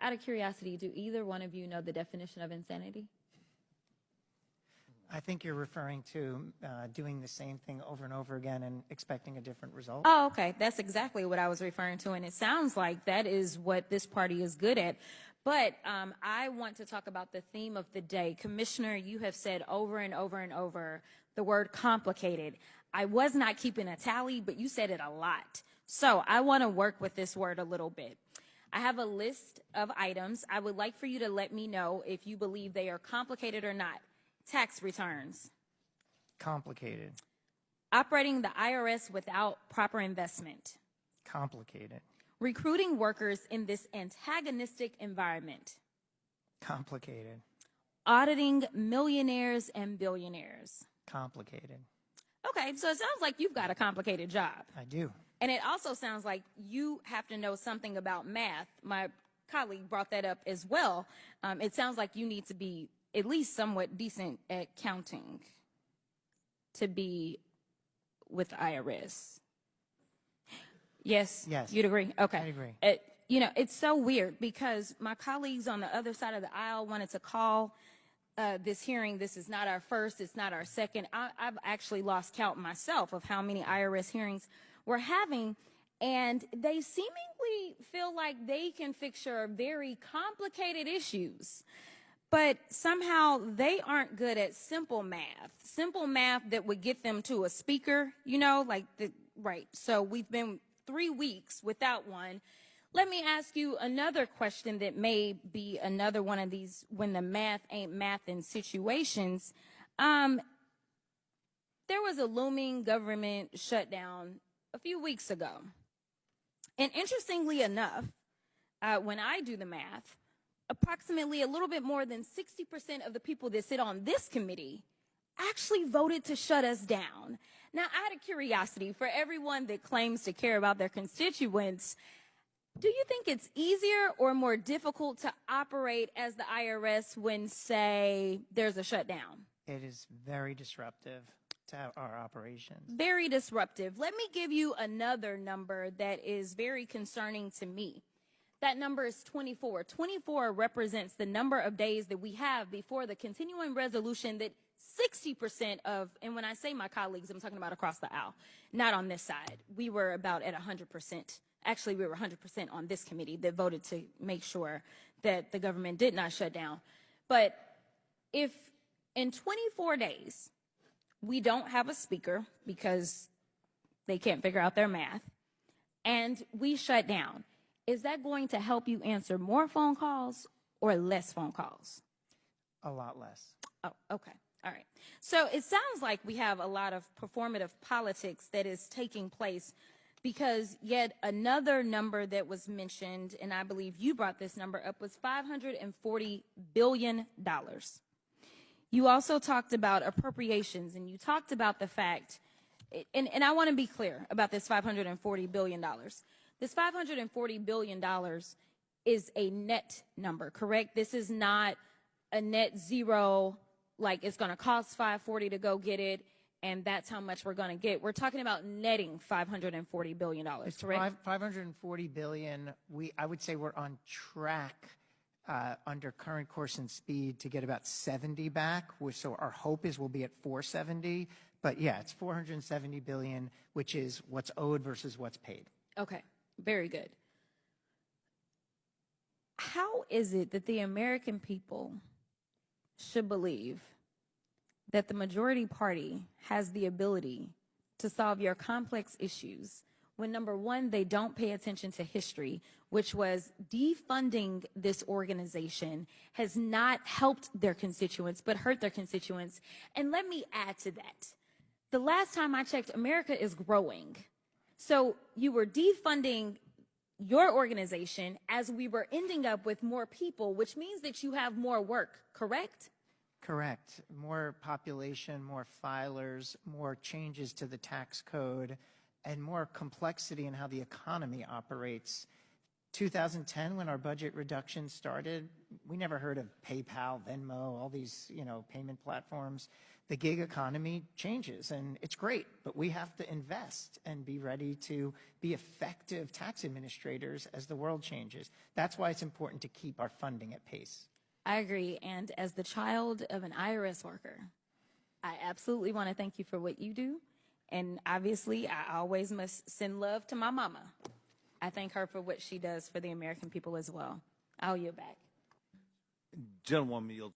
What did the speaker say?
Out of curiosity, do either one of you know the definition of insanity? I think you're referring to doing the same thing over and over again and expecting a different result. Oh, okay. That's exactly what I was referring to. And it sounds like that is what this party is good at. But I want to talk about the theme of the day. Commissioner, you have said over and over and over the word complicated. I was not keeping a tally, but you said it a lot. So I want to work with this word a little bit. I have a list of items. I would like for you to let me know if you believe they are complicated or not. Tax returns. Complicated. Operating the IRS without proper investment. Complicated. Recruiting workers in this antagonistic environment. Complicated. Auditing millionaires and billionaires. Complicated. Okay, so it sounds like you've got a complicated job. I do. And it also sounds like you have to know something about math. My colleague brought that up as well. It sounds like you need to be at least somewhat decent at counting to be with the IRS. Yes? Yes. You'd agree? Okay. I agree. It's so weird because my colleagues on the other side of the aisle wanted to call this hearing. This is not our first. It's not our second. I've actually lost count myself of how many IRS hearings we're having. And they seemingly feel like they can fix your very complicated issues. But somehow they aren't good at simple math that would get them to a speaker, right. So we've been 3 weeks without one. Let me ask you another question that may be another one of these when the math ain't math in situations. There was a looming government shutdown a few weeks ago. And interestingly enough, when I do the math, approximately a little bit more than 60% of the people that sit on this committee actually voted to shut us down. Now, out of curiosity, for everyone that claims to care about their constituents, do you think it's easier or more difficult to operate as the IRS when, say, there's a shutdown? It is very disruptive to our operations. Very disruptive. Let me give you another number that is very concerning to me. That number is 24. 24 represents the number of days that we have before the continuing resolution that 60% of, and when I say my colleagues, I'm talking about across the aisle, not on this side. We were about at 100%. Actually, we were 100% on this committee that voted to make sure that the government did not shut down. But if in 24 days we don't have a speaker because they can't figure out their math, and we shut down, is that going to help you answer more phone calls or less phone calls? A lot less. Oh, okay. All right. So it sounds like we have a lot of performative politics that is taking place because yet another number that was mentioned, and I believe you brought this number up, was $540 billion. You also talked about appropriations, and you talked about the fact, and I want to be clear about this $540 billion. This $540 billion is a net number, correct? This is not a net zero, like it's going to cost $540 to go get it, and that's how much we're going to get. We're talking about netting $540 billion, correct? $540 billion. I would say we're on track under current course and speed to get about 70 back. So our hope is we'll be at 470. But yeah, it's $470 billion, which is what's owed versus what's paid. Okay. Very good. How is it that the American people should believe that the majority party has the ability to solve your complex issues when, number one, they don't pay attention to history, which was defunding this organization has not helped their constituents but hurt their constituents? And let me add to that. The last time I checked, America is growing. So you were defunding your organization as we were ending up with more people, which means that you have more work, correct? Correct. More population, more filers, more changes to the tax code, and more complexity in how the economy operates. 2010, when our budget reduction started, we never heard of PayPal, Venmo, all these, payment platforms. the gig economy changes, and it's great, but we have to invest and be ready to be effective tax administrators as the world changes. That's why it's important to keep our funding at pace. I agree. And as the child of an IRS worker, I absolutely want to thank you for what you do. And obviously, I always must send love to my mama. I thank her for what she does for the American people as well. I'll yield back. Gentlewoman yields.